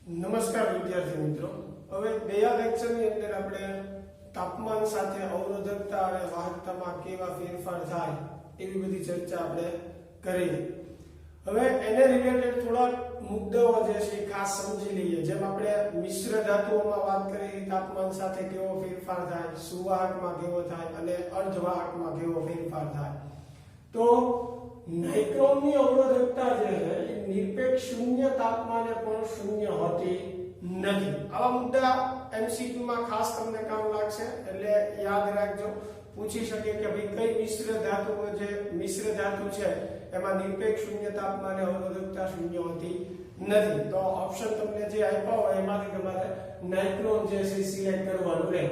નમસ્કાર વિદ્યાર્થી મિત્રો। હવે ગયા લેક્ચરની અંદર આપણે તાપમાન સાથે અવરોધકતા અને વાહકતામાં કેવા ફેરફાર થાય એવી બધી ચર્ચા આપણે કરી। હવે એને રિલેટેડ થોડા મુદ્દાઓ જે છે ખાસ સમજી લઈએ। જેમ આપણે મિશ્ર ધાતુઓમાં વાત કરી તાપમાન સાથે કેવો ફેરફાર થાય, સુવાહકમાં કેવો થાય અને અર્ધવાહકમાં કેવો ફેરફાર થાય। તો નાઇક્રોમની અવરોધકતા જે છે એ નિરપેક્ષ શૂન્ય તાપમાને પણ શૂન્ય હોતી નથી। આવા મુદ્દા એમસીક્યુ માં ખાસ તમને કામ લાગશે, એટલે યાદ રાખજો। પૂછી શકે કે ભાઈ કઈ મિશ્ર ધાતુઓ જે મિશ્ર ધાતુ છે એમાં નિરપેક્ષ શૂન્ય તાપમાને અવરોધકતા શૂન્ય હોતી નથી। તો ઓપ્શન તમને જે આપ્યા હોય એમાંથી તમારે નાઇક્રોમ જે છે સિલેક્ટ કરવાનું રહે।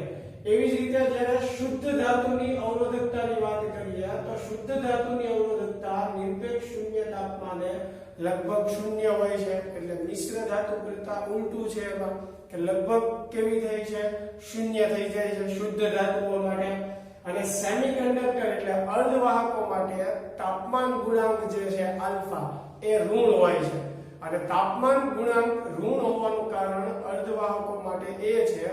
એવી જ રીતે જ્યારે શુદ્ધ ધાતુની અવરોધકતાની વાત કરીએ તો શુદ્ધ ધાતુની અવરોધકતા નિરપેક્ષ શૂન્ય તાપમાને લગભગ શૂન્ય હોય છે। એટલે મિશ્ર ધાતુ કરતા ઉલટું છે એમાં કે લગભગ કેવી થઈ છે, શૂન્ય થઈ જાય છે શુદ્ધ ધાતુઓ માટે। અને સેમિકન્ડક્ટર એટલે અર્ધવાહકો માટે તાપમાન ગુણાંક જે છે આલ્ફા એ ઋણ હોય છે। અને તાપમાન ગુણાંક ઋણ હોવાનું કારણ અર્ધવાહકો માટે એ છે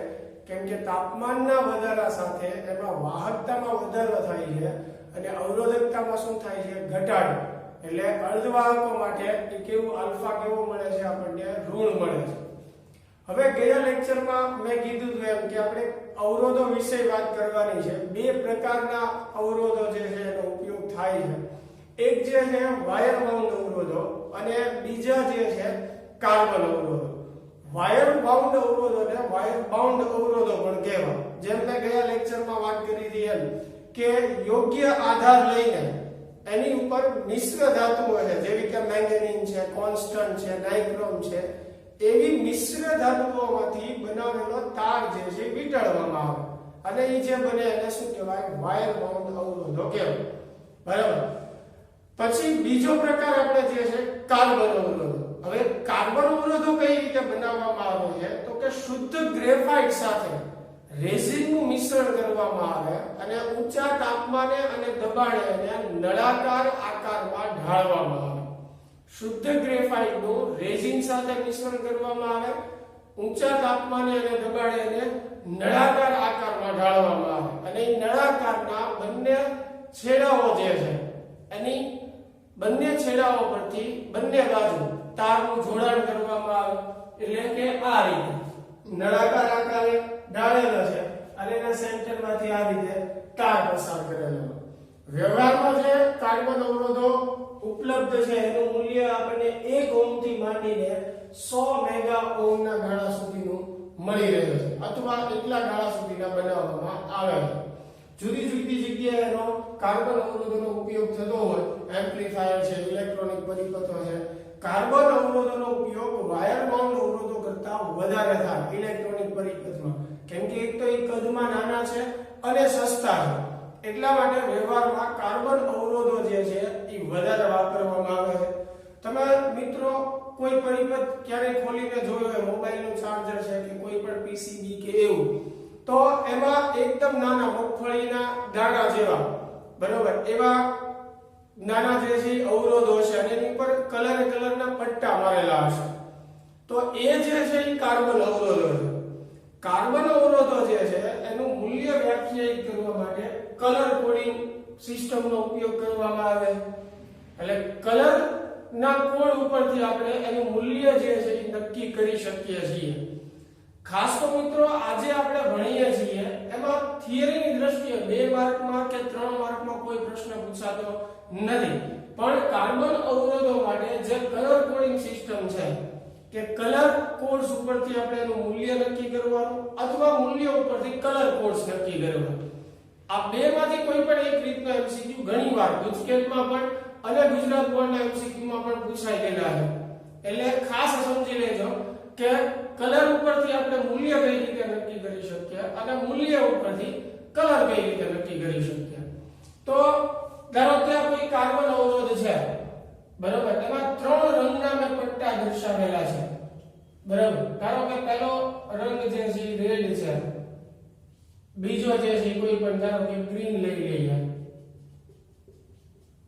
કેમ કે તાપમાનના વધારા સાથે એમાં વાહકતામાં વધારો થાય છે અને અવરોધકતામાં શું થાય છે, ઘટાડો। એટલે અર્ધવાહકો માટે એ કેવું આલ્ફા કેવો મળે છે, આપણને ઋણ મળે છે। હવે ગયા લેક્ચરમાં મેં કીધું હતું એમ કે આપણે અવરોધો વિશે વાત કરવાની છે। બે પ્રકારના અવરોધો જે છે એનો ઉપયોગ થાય છે। એક જે છે વાયર બાઉન્ડ અવરોધો અને બીજા જે છે કાર્બન અવરોધો। વાયર બાઉન્ડ અવરોધોને વાયર બાઉન્ડ અવરોધો પણ કહેવાય। જેમ મેં ગયા લેક્ચરમાં વાત કરી હતી એમ કે યોગ્ય આધાર લઈને એની ઉપર મિશ્ર ધાતુઓ છે જેવી કે મેંગેનીઝ છે, કોન્સ્ટન્ટ છે, નાઇક્રોમ છે, એવી મિશ્ર ધાતુઓમાંથી બનાવેલો તાર જે છે વીંટાળવામાં આવે અને એ જે બને એને શું કહેવાય, વાયર બાઉન્ડ અવરોધો કહેવાય, બરાબર। પછી બીજો પ્રકાર આપણે જે છે કાર્બન અવરોધો। હવે કાર્બન અવરોધો કઈ રીતે બનાવવામાં આવે છે તો કે શુદ્ધ ગ્રેફાઇટ સાથે રેઝિનનું મિશ્રણ કરવામાં આવે અને ઊંચા તાપમાને અને દબાણે એને નળાકાર આકારમાં ઢાળવામાં આવે। શુદ્ધ ગ્રેફાઇટનું રેઝિન સાથે મિશ્રણ કરવામાં આવે, ઊંચા તાપમાને અને દબાણે એને નળાકાર આકારમાં ઢાળવામાં આવે અને એ નળાકારના બંને છેડાઓ જે છે એની બંને છેડાઓ પરથી બંને બાજુ તારનું જોડાણ કરવામાં આવે। એટલે કે આ રીતે નળાકાર આકારે ઢાળેલો છે અને એના સેન્ટરમાંથી આ રીતે તાર પસાર કરેલો છે। વ્યવહારમાં જે કાર્બન અવરોધો ઉપલબ્ધ છે એનું મૂલ્ય આપણને 1 ઓહ્મ થી માંડીને 100 મેગા ઓહ્મના ગાળા સુધીનું મળી રહે છે અથવા એટલા ગાળા સુધીના બનાવવામાં આવે છે। જુદી જુદી જગ્યાએ એનો કાર્બન અવરોધોનો ઉપયોગ થતો હોય, એમ્પ્લીફાયર છે, ઇલેક્ટ્રોનિક પરિપથો છે। કાર્બન અવરોધોનો ઉપયોગ વાયર બાઉન્ડ અવરોધો કરતા વધારે થાય ઇલેક્ટ્રોનિક પરિપથમાં, કેમ કે એક તો એ કદમાં નાના છે અને સસ્તા છે, એટલા માટે વ્યવહારમાં કાર્બન અવરોધો જે છે એ વધારે વાપરવામાં આવે છે। તમે મિત્રો કોઈ પરિપથ ક્યારે ખોલીને જોયો હોય, મોબાઈલનું ચાર્જર છે કે કોઈ પણ પીસીબી કે એવું, તો એમાં એકદમ નાના મગફળીના દાણા જેવા, બરોબર, એવા નાના જે છે અવરોધો છે અને એની ઉપર કલરના પટ્ટા મારેલા હશે, તો એ જે છે એ કાર્બન અવરોધો છે। કાર્બન અવરોધો જે છે એનું મૂલ્ય વ્યાખ્યાયિત કરવા માટે કલર કોડિંગ સિસ્ટમનો ઉપયોગ કરવામાં આવે। એટલે કલર ના કોડ ઉપરથી આપણે એનું મૂલ્ય જે છે એ નક્કી કરી શકીએ છીએ। ખાસ તો મિત્રો આજે આપણે ભણીએ છીએ એમાં થિયરીની દ્રષ્ટિએ 2 માર્કમાં કે 3 માર્કમાં કોઈ પ્રશ્ન પૂછાતો નથી, પણ કાર્બન અવરોધો માટે જે કલર કોડિંગ સિસ્ટમ છે કે કલર કોડ્સ ઉપરથી આપણે એનું મૂલ્ય નક્કી કરવાનું અથવા મૂલ્ય ઉપરથી કલર કોડ્સ નક્કી કરવાનું, આ બેમાંથી કોઈ પણ એક રીતનો એમસીક્યુ ઘણીવાર ગુજકેટમાં પણ અને ગુજરાત બોર્ડના એમસીક્યુમાં પણ પૂછાઈ ગયેલા છે। એટલે ખાસ સમજી લેજો કે કલર ઉપરથી આપણે મૂલ્ય કઈ રીતે નક્કી કરી શકીએ અને મૂલ્ય ઉપરથી કલર કઈ રીતે નક્કી કરી શકીએ। તો ધારો કે કોઈ કાર્બન અવરોધ છે, બરાબર, એમાં 3 રંગના મેં પટ્ટા દર્શાવેલા છે, બરાબર। ધારો કે પહેલો રંગ જે છે રેડ છે, બીજો જે છે કોઈ પણ ધારો કે ગ્રીન લઈ લઈએ,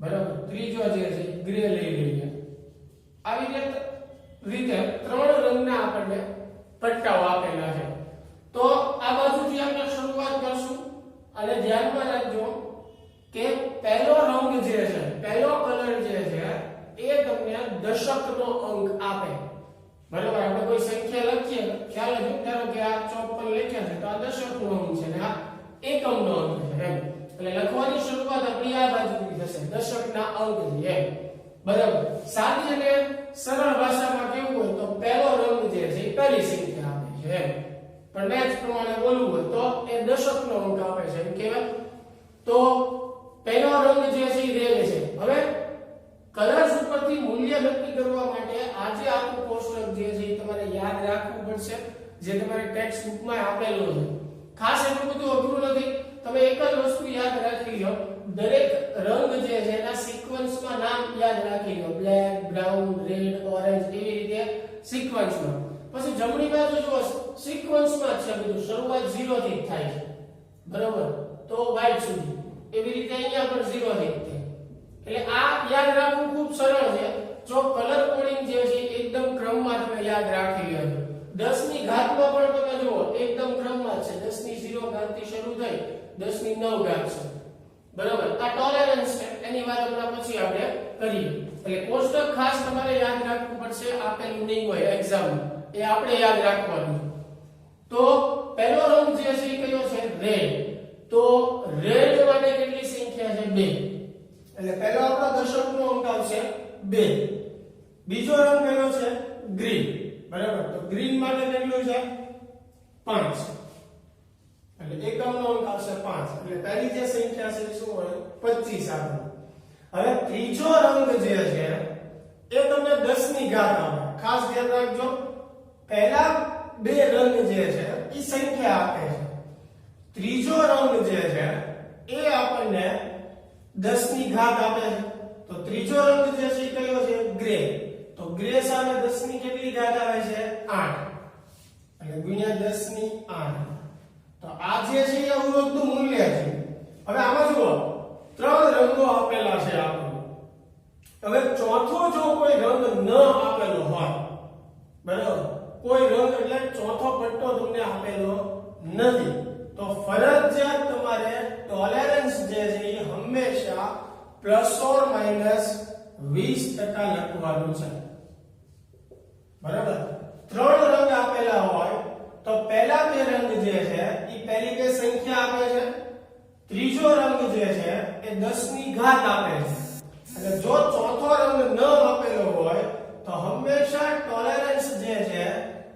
બરાબર, ત્રીજો જે છે ગ્રે લઈ લઈએ। આવી રીતે 3 રંગના આપણને પટ્ટાઓ આપેલા છે. તો આ બાજુથી આપણે શરૂઆત કરશું અને ધ્યાનમાં રાખજો કે પહેલો રંગ જે છે, પહેલો કલર જે છે એ તમને દશકનો અંક આપે. બરાબર, આપણે કોઈ સંખ્યા લખીએ, ખ્યાલ છે, ધારો કે આ 54 લખ્યા છે તો આ દશકનો અંક છે ને આ એકમનો અંક છે એમ. એટલે લખવાની શરૂઆત આપણી આ બાજુથી થશે, દશકના અંક છે એમ. બરાબર, સાદી અને સરળ ભાષામાં કેવું હોય તો પહેલો રંગ જે છે એ પહેલી સંખ્યા આપે છે એમ. પણ મેચ પ્રમાણે બોલવું હોય તો એ દશકનો અંક આપે છે એમ કહેવાય. તો પહેલો રંગ જે છે એ રેડ છે. હવે કલર્સ ઉપરથી મૂલ્ય નક્કી કરવા માટે આજે આખું કોષ્ટક જે છે એ તમારે યાદ રાખવું પડશે, જે તમારે ટેક્સ્ટ બુકમાં આપેલું છે. ખાસ એટલું બધું અઘરું નથી, તમે એક જ વસ્તુ યાદ રાખી લો, દરેક રંગ જે છે એના સિક્વન્સમાં નામ યાદ રાખી લો, બ્લેક, બ્રાઉન, રેડ, ઓરેન્જ, એવી રીતે સિક્વન્સમાં. પછી જમણી બાજુ જો સિક્વન્સમાં છે બધું, શરૂઆત 0 થી થાય છે. બરાબર, તો વ્હાઈટ સુધી એવી રીતે અહીંયા પણ 0 થી થાય. એટલે આ યાદ રાખવું ખૂબ સરળ છે. જો કલર કોડિંગ જે છે એકદમ ક્રમમાં તમે યાદ રાખી લો. 10 ની ઘાતમાં પણ તમે જુઓ એકદમ ક્રમમાં છે. 10 ની 0 ઘાત થી શરૂ થઈ 10 ની 9 ઘાત છે. બરાબર, આ ટોલરન્સ છે, એની વાત હમણાં પછી આપણે કરીએ. એટલે કોષ્ટક ખાસ તમારે યાદ રાખવું પડશે, આપેલું નહીં હોય એક્ઝામ, એ આપણે યાદ રાખવાનું. તો પહેલો રંગ જે છે એ કયો છે? રેડ. તો રેડ માટે કેટલી સંખ્યા છે? 2. એટલે પહેલો આપણો દશકનો અંક આવશે 2. બીજો રંગ કયો છે? ગ્રીન. બરાબર, તો ગ્રીન માટે કેટલું છે? 5. એટલે એકમનો અંક આવશે 5. એટલે પહેલી જે સંખ્યા છે શું હોય? 25 આવે. હવે ત્રીજો રંગ જે છે એ તમને 10 ની ઘાત આવે. ખાસ ધ્યાન રાખજો, પહેલા બે રંગ જે છે એ સંખ્યા આપે છે, ત્રીજો રંગ જે છે એ આપણને 10 ની ઘાત આપે છે. તો ત્રીજો રંગ જે છે એ કયો છે? ગ્રે. તો ગ્રે સામે 10 ની કેટલી ઘાત આવે છે? 8. એટલે ગુણ્યા 10 ની 8. તો આ જે છે એ અવરોધનું મૂલ્ય છે. હવે આમાં જુઓ, 3 રંગો આપેલા છે આપણને. હવે ચોથો જો કોઈ રંગ ન આપેલો હોય, બરાબર, કોઈ રંગ એટલે ચોથો પટ્ટો તમને આપેલો નથી, તો ફરજિયાત તમારે ટોલરન્સ જે છે એ હંમેશા ±20% લખવાનું છે. બરાબર, 3 રંગ આપેલા હોય તો પહેલા બે રંગ જે છે એ પહેલી બે સંખ્યા આપે છે, ત્રીજો રંગ જે છે એ 10 ની ઘાત આપે છે. અને જો ચોથો રંગ ન આપેલો હોય તો હંમેશા ટોલરન્સ જે છે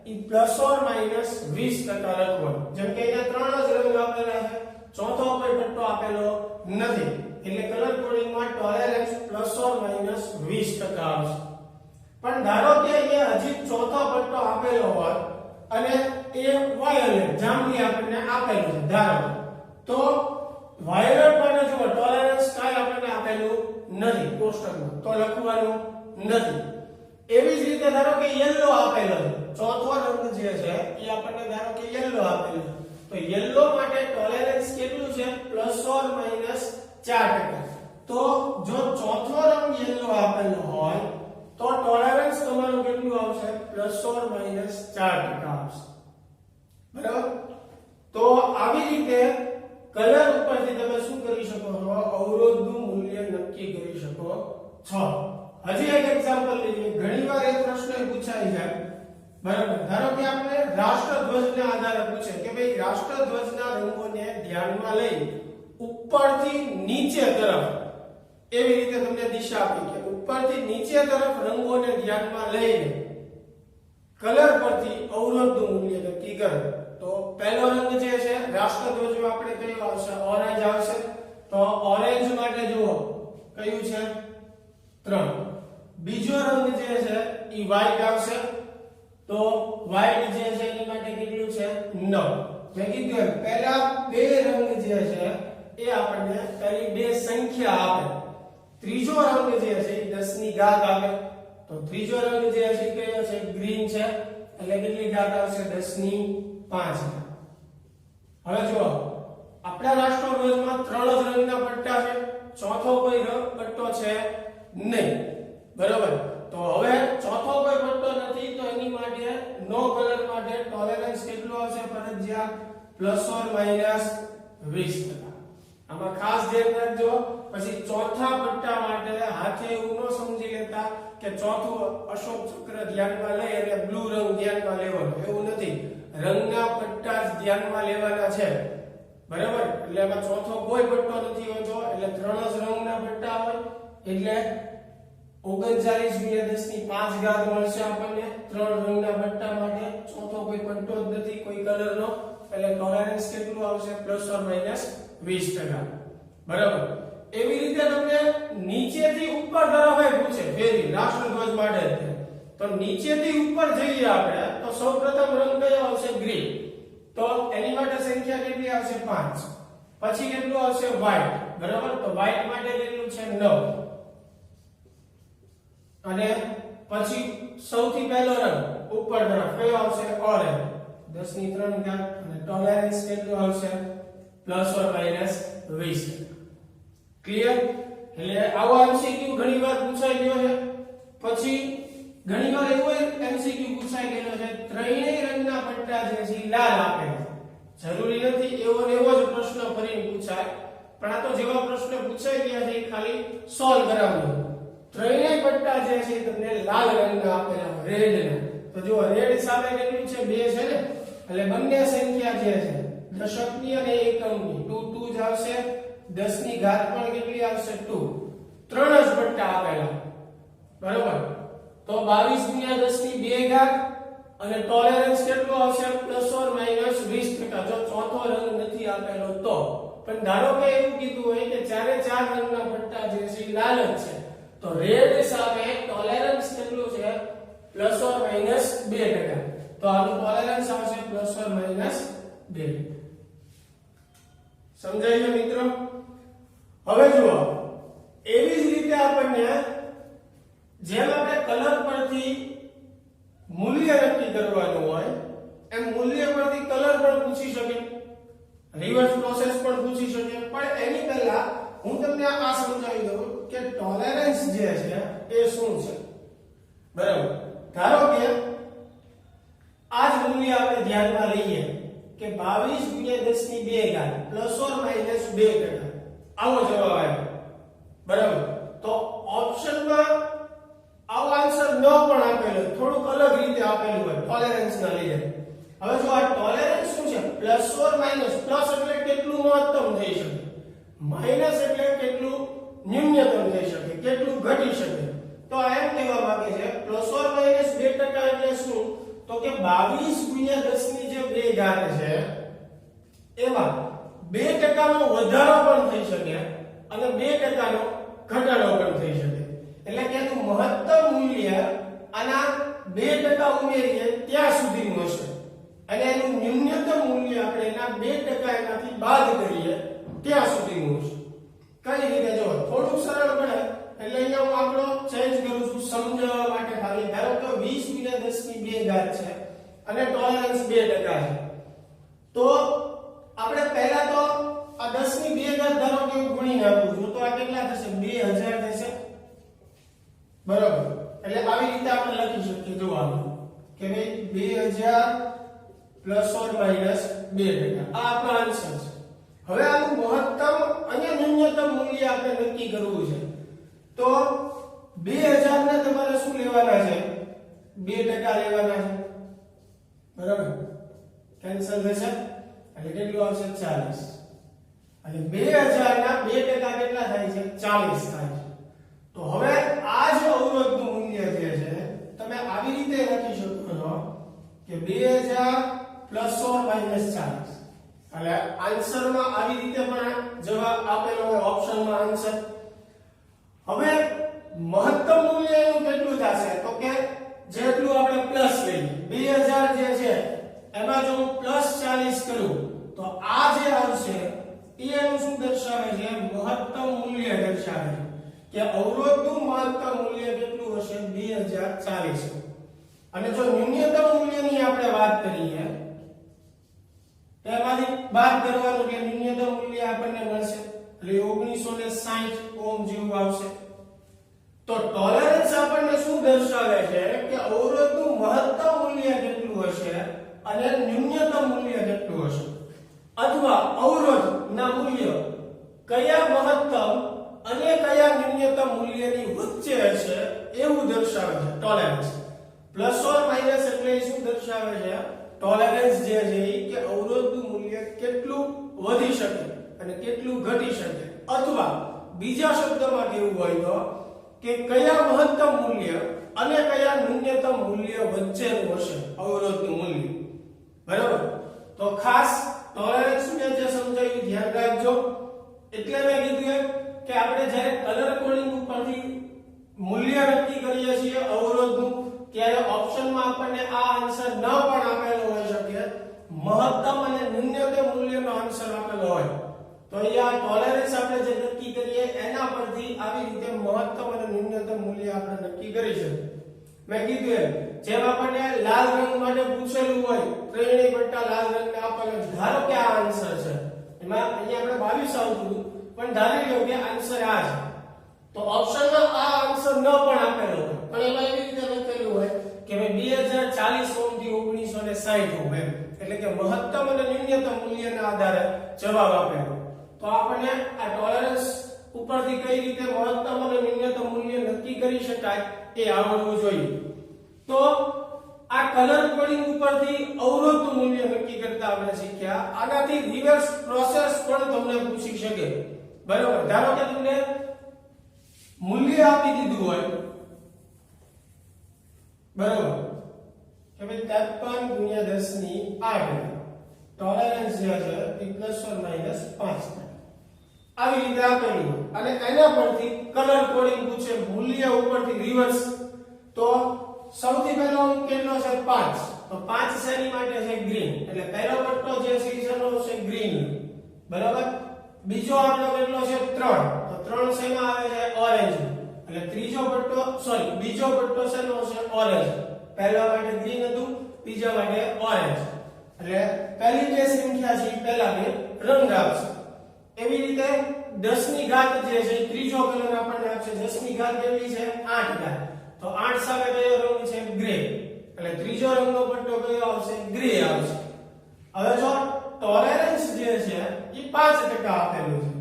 એ ±20% લખવાનું. જેમ કે અહીંયા 3 જ રંગ આપેલા છે, ચોથો કોઈ પટ્ટો આપેલો નથી, એટલે કલર કોડિંગમાં ટોલરન્સ ±20% આવશે. પણ ધારો કે અહીંયા હજી ચોથો પટ્ટો આપેલો હોય અને એ વાયોલેટ જાંબલી આપણને આપેલું છે ધારો, તો વાયોલેટ માટે જો ટોલરન્સ કાઈ આપણને આપેલું નથી કોષ્ટકમાં, તો લખવાનું નથી. એવી જ રીતે ધારો કે યલો આપેલો છે, ચોથો રંગ જે છે એ આપણને ધારો કે યલો આપેલો છે, તો યલો માટે ટોલરન્સ કેટલું છે? ±4%. તો જો ચોથો રંગ યલો આપેલો હોય તો ટોલરન્સ તમારું કેટલું આવશે? ±4% આવશે. બરાબર, તો આવી રીતે કલર ઉપરથી તમે શું કરી શકો છો? અવરોધનું મૂલ્ય નક્કી કરી શકો છો. હજી એક એક્ઝામ્પલ લઈએ. ઘણીવાર એક પ્રશ્ન પૂછાય છે, બરાબર, ધારો કે આપણે રાષ્ટ્રધ્વજના આધારે પૂછે કે ભાઈ રાષ્ટ્રધ્વજના રંગોને ધ્યાનમાં લઈ ઉપરથી નીચે તરફ, એવી રીતે તમને દિશા આપી કે ઉપરથી નીચે તરફ રંગોને ધ્યાનમાં લઈને કલર પરથી અવરોધનું મૂલ્ય નક્કી કરો. તો પહેલો રંગ જે છે રાષ્ટ્રધ્વજમાં આપણે કયો આવશે? ઓરેન્જ આવશે. તો ઓરેન્જ માટે જુઓ કયું છે? 3. બીજો રંગ જે છે એ વ્હાઈટ આવશે. તો વ્હાઈટ જે છે એની માટે કેટલું છે? 9. મેં કીધું પહેલા બે રંગ જે છે એ આપણને પહેલી બે સંખ્યા આપે, ત્રીજો રંગ જે છે એ 10 ની ઘાત આપે. તો ત્રીજો રંગ જે છે કયો છે? ગ્રીન છે, એટલે કેટલી ઘાત આવશે? 10 ની 5. હવે જુઓ, આપણા રાષ્ટ્રધ્વજમાં 3 જ રંગના પટ્ટા છે, ચોથો કોઈ રંગ પટ્ટો છે નહીં. બરાબર, તો હવે ચોથો કોઈ પટ્ટો નથી તો એની માટે નો કલર માટે ટોલરન્સ કેટલું આવશે ફરજિયાત ±20%. આમાં ખાસ ધ્યાન રાખજો. પછી ચોથા પટ્ટા માટે હાથે એવું ન સમજી લેતા કે ચોથું અશોક ચક્ર ધ્યાનમાં લઈ અને બ્લુ રંગ ધ્યાનમાં લેવાનો, એવું નથી. રંગના પટ્ટા જ ધ્યાનમાં લેવાના છે, બરાબર? એટલે એમાં ચોથો કોઈ પટ્ટો નથી હોતો, એટલે 3 જ રંગના પટ્ટા હોય. એટલે 39×10⁵ મળશે આપણને 3 રંગના પટ્ટા માટે. ચોથો કોઈ પટ્ટો જ નથી કોઈ કલરનો, એટલે ટોલરન્સ કેટલું આવશે ±20%. બરાબર? એવી રીતે તમને નીચેથી ઉપર તરફ પૂછે ફેરી રાષ્ટ્રધ્વજ માટે, તો નીચેથી ઉપર જઈએ આપણે તો સૌપ્રથમ રંગ કયો આવશે? ગ્રીન. તો એની માટે સંખ્યા કેટલી આવશે? 5. પછી કેટલું આવશે? વ્હાઈટ. બરાબર? તો વ્હાઈટ માટે કેટલું છે? 9. અને પછી સૌથી પહેલો રંગ ઉપર તરફ કયો આવશે? ઓરેન્જ. 10⁵ અને ટોલરન્સ કેટલું આવશે? ±20%. ક્લિયર? એટલે આવો એમસીક્યુ ઘણીવાર પૂછાઈ ગયો છે. પછી ઘણીવાર એવો એમસીક્યુ પૂછાઈ ગયો છે, ત્રણેય રંગના પટ્ટા જે છે લાલ આપેલા. જરૂરી નથી એવો ને એવો જ પ્રશ્ન ફરીને પૂછાય, પણ આ તો જેવા પ્રશ્ન પૂછાઈ ગયા છે ખાલી સોલ્વ કરાવજો. ત્રણેય પટ્ટા જે છે તમને લાલ રંગના આપેલા, રેડ ના. તો જો રેડ સામે કેટલું છે? 2 છે ને, એટલે બંને સંખ્યા જે છે દશકની અને એકમની 2 2 જ આવશે. 10 ની ઘાત પણ કેટલી આવશે? 2. 3 જ પટ્ટા આપેલા, બરાબર? તો 22×10⁵ અને ટોલરન્સ કેટલું આવશે? ±20%. જો ચોથો રંગ નથી આપેલો તો. પણ ધારો કે એવું કીધું હોય કે ચારે ચાર રંગના પટ્ટા જે છે લાલ જ છે, તો રેડ સામે ટોલરન્સ કેટલું છે? ±2%. તો આનું ટોલરન્સ આવશે ±2. સમજાય છે મિત્રો? હવે જુઓ, એવી જ રીતે આપણને જેમ આપણે કલર પરથી મૂલ્ય નક્કી કરવાનું હોય એમ મૂલ્ય પરથી કલર પણ પૂછી શકે, રિવર્સ પ્રોસેસ પણ પૂછી શકે. પણ એની પહેલા હું તમને આ સમજાવી દઉં કે ટોલરન્સ જે છે એ શું છે. બરાબર? ધારો કે આ જ મૂલ્ય આપણે ધ્યાનમાં લઈએ કે 22×10⁵ ±2%. આવો જવાબ આવ્યો, બરાબર? તો ઓપ્શનમાં આવો આન્સર ન પણ આપેલો, થોડુંક અલગ રીતે આપેલું હોય ટોલરન્સ ના લીધે. હવે જો આ ટોલરન્સ શું છે? Plus or minus. પ્લસ એટલે કેટલું મહત્તમ થઈ શકે, માઈનસ એટલે કેટલું ન્યૂનતમ થઈ શકે, કેટલું ઘટી શકે. તો આ એમ કહેવા માંગે છે ±2% એટલે શું? તો કે 22×10 ની જે 2 ઘાત છે એમાં 2% નો વધારો પણ થઈ શકે અને 2% નો ઘટાડો પણ થઈ શકે. એટલે કે એનું મહત્તમ મૂલ્ય આના 2% ઉમેરીએ ત્યાં સુધીનું હશે, અને એનું ન્યૂનતમ મૂલ્ય આપણે એના 2% એનાથી બાદ કરીએ ત્યાં સુધીનું હશે. કઈ રીતે? જો થોડું સરળ બને એટલે અહીંયા હું આંકડો ચેન્જ કરું છું સમજાવવા માટે ખાલી. ધારો કે 20×10 ની 2 ઘાત છે અને ટોલરન્સ 2% છે. તો આપણે પહેલા તો આ 10 ની 2 ઘાત ધારો કે હું ગુણી નાખું છું, તો આ કેટલા થશે? 2000 થશે, બરાબર? એટલે આવી રીતે આપણે લખી શકીએ જોવાનું કે ભાઈ 2000 ±2%. આ આપણો આન્સર છે. હવે આનું મહત્તમ અને ન્યૂનતમ મૂલ્ય આપણે નક્કી કરવું છે. તો 2000 ને તમારે શું લેવાના છે? 2% લેવાના છે, બરાબર? કેન્સલ થશે એટલે કેટલું આવશે? 40. અને 2000 ના 2% કેટલા થાય છે? 40 થાય છે. તો હવે આ જે અવરોધનું મૂલ્ય જે છે તમે આવી રીતે લખી શકો છો કે 2000 ±40. એટલે આન્સરમાં આવી રીતે પણ જવાબ આપેલો હોય ઓપ્શનમાં આન્સર. હવે મહત્તમ મૂલ્ય એનું કેટલું થશે? તો કે જેટલું આપણે પ્લસ લઈએ 2000 જે છે એમાં જો હું +40 કરું તો આ જે આવશે એ એનું શું દર્શાવે છે? મહત્તમ મૂલ્ય દર્શાવે છે કે અવરોધનું મહત્તમ મૂલ્ય કેટલું હશે? 2040. અને જો ન્યૂનતમ મૂલ્યની આપણે વાત કરીએ તેમાંથી બાદ કરવાનું કે ન્યૂનતમ મૂલ્ય આપણને મળશે એટલે 1960 ઓહ્મ જેવું આવશે. તો ટોલરન્સ આપણને શું દર્શાવે છે કે અવરોધનું મહત્તમ મૂલ્ય કેટલું આવે છે ટોલરન્સ જે છે એ કે અવરોધનું મૂલ્ય કેટલું વધી શકે અને કેટલું ઘટી શકે, અથવા બીજા શબ્દમાં કેવું હોય તો કે કયા મહત્તમ મૂલ્ય અને કયા ન્યૂનતમ મૂલ્ય વચ્ચેનું હશે અવરોધનું મૂલ્ય. બરાબર. તો ખાસ ટોલરન્સ ને જે સમજાયું ધ્યાન રાખજો. એટલે મેં કીધું કે આપણે જ્યારે કલર કોડિંગ ઉપરથી મૂલ્ય નક્કી કરીએ છીએ અવરોધનું, ત્યારે ઓપ્શનમાં આપણને આ આન્સર ન પણ આપેલો હોઈ શકે, મહત્તમ અને ન્યૂનતમ મૂલ્યનો આન્સર આપેલો હોય. તો અહીંયા ટોલરન્સ આપણે જે નક્કી કરીએ એના પરથી આવી રીતે મહત્તમ અને ન્યૂનતમ મૂલ્ય આપણે નક્કી કરી શકીએ. મેં કીધું એમ જેમ આપણને લાલ રંગ માટે પૂછેલું હોય, ત્રણેય પટ્ટા લાલ રંગને આપેલો, ધારો કે આ આન્સર છે, એમાં અહીંયા આપણે 22 આવતું પણ ધારી લો કે આન્સર આ છે, તો ઓપ્શનમાં આ આન્સર ન પણ આપેલો હોય પણ એમાં એવી રીતે લખેલું હોય કે ભાઈ 2040 ઓમ થી 1960 ઓમ, એમ એટલે કે મહત્તમ અને ન્યૂનતમ મૂલ્યના આધારે જવાબ આપેલો. તો આપણને આ ટોલરન્સ ઉપરથી કઈ રીતે મહત્તમ અને ન્યૂનતમ મૂલ્ય નક્કી કરી શકાય એ આવડવું જોઈએ. તો આ કલર કોડિંગ ઉપરથી અવરોધનું મૂલ્ય નક્કી કરતા આપણે શીખ્યા. આનાથી રિવર્સ પ્રોસેસ પણ તમને પૂછી શકે. બરાબર. ધારો કે તમને મૂલ્ય આપી દીધું હોય, બરાબર, કે ભાઈ 53 ગુણ્યા 10 ની 8 ટોલરન્સ જે છે એ ±5 આવી રીતે આપેલું હોય અને એના પરથી કલર કોડિંગ પૂછે મૂલ્ય ઉપરથી રિવર્સ. તો સૌથી પહેલો કેટલો છે 5, તો 5 શેની માટે છે ગ્રીન, એટલે પહેલો પટ્ટો જે છે એનો છે ગ્રીન. બરાબર. બીજો આપણો કેટલો છે 3, તો 3 શેમાં આવે છે ઓરેન્જ, એટલે ત્રીજો પટ્ટો બીજો પટ્ટો શેનો છે ઓરેન્જ. પહેલા માટે ગ્રીન હતું, બીજા માટે ઓરેન્જ, એટલે પહેલી બે સંખ્યા છે પહેલા બે રંગ આપશે. એવી રીતે 10 ની ઘાત જે છે ત્રીજો કલર આપણને આપશે. 10 ની ઘાત કેટલી છે 8 ઘાત, તો 8 સામે કયો રંગ છે ગ્રે, એટલે ત્રીજો રંગનો પટ્ટો કયો આવશે ગ્રે આવશે. હવે જો ટોલરન્સ જે છે એ 5% આપેલું છે,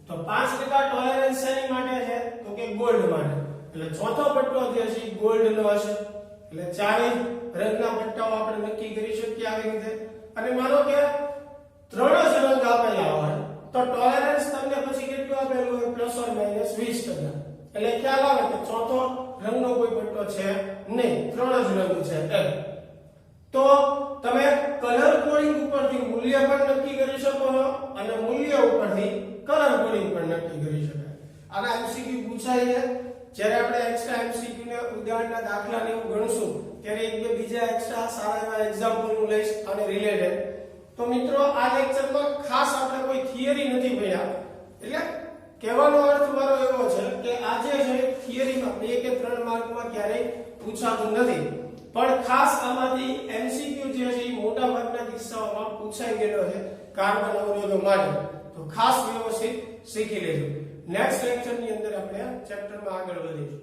તો 5% ટોલરન્સ શેની માટે છે તો કે ગોલ્ડ માટે, એટલે ચોથો પટ્ટો જે છે એ ગોલ્ડ નો હશે. એટલે ચારે રંગના પટ્ટાઓ આપણે નક્કી કરી શકીએ આવી રીતે. અને માનો કે 3 જ રંગ આપેલા હોય તો ટોલરન્સ તમને પછી કેટલું આપેલું હોય ±20%, એટલે ખ્યાલ આવે કે ચોથો રંગનો કોઈ પટ્ટો છે નહીં, 3 જ રંગ છે એમ. તો તમે કલર કોડિંગ ઉપરથી મૂલ્ય પણ નક્કી કરી શકો છો અને મૂલ્ય ઉપરથી કલર કોડિંગ પણ નક્કી કરી શકાય. આના એમસીક્યુ પૂછાય છે જ્યારે આપણે એક્સ્ટ્રા એમસીક્યુ ને ઉદાહરણના દાખલા ને એવું ગણશું ત્યારે એક બે બીજા એક્સ્ટ્રા સારા એવા એક્ઝામ્પલ હું લઈશ આને રિલેટેડ. તો મિત્રો આ લેક્ચરમાં ખાસ આપણે કોઈ થિયરી નથી ભણ્યા, એટલે કહેવાનો અર્થ મારો એવો છે કે આજે છે થિયરીમાં 2 કે 3 માર્કમાં ક્યારેય પૂછાતું નથી, પણ ખાસ આમાંથી એમસીક્યુ જે છે એ મોટા ભાગના કિસ્સાઓમાં પૂછાઈ ગયેલો છે કાર્બન અવરોધો માટે. તો ખાસ વ્યવસ્થિત શીખી લેજો. નેક્સ્ટ લેક્ચરની અંદર આપણે ચેપ્ટરમાં આગળ વધીશું.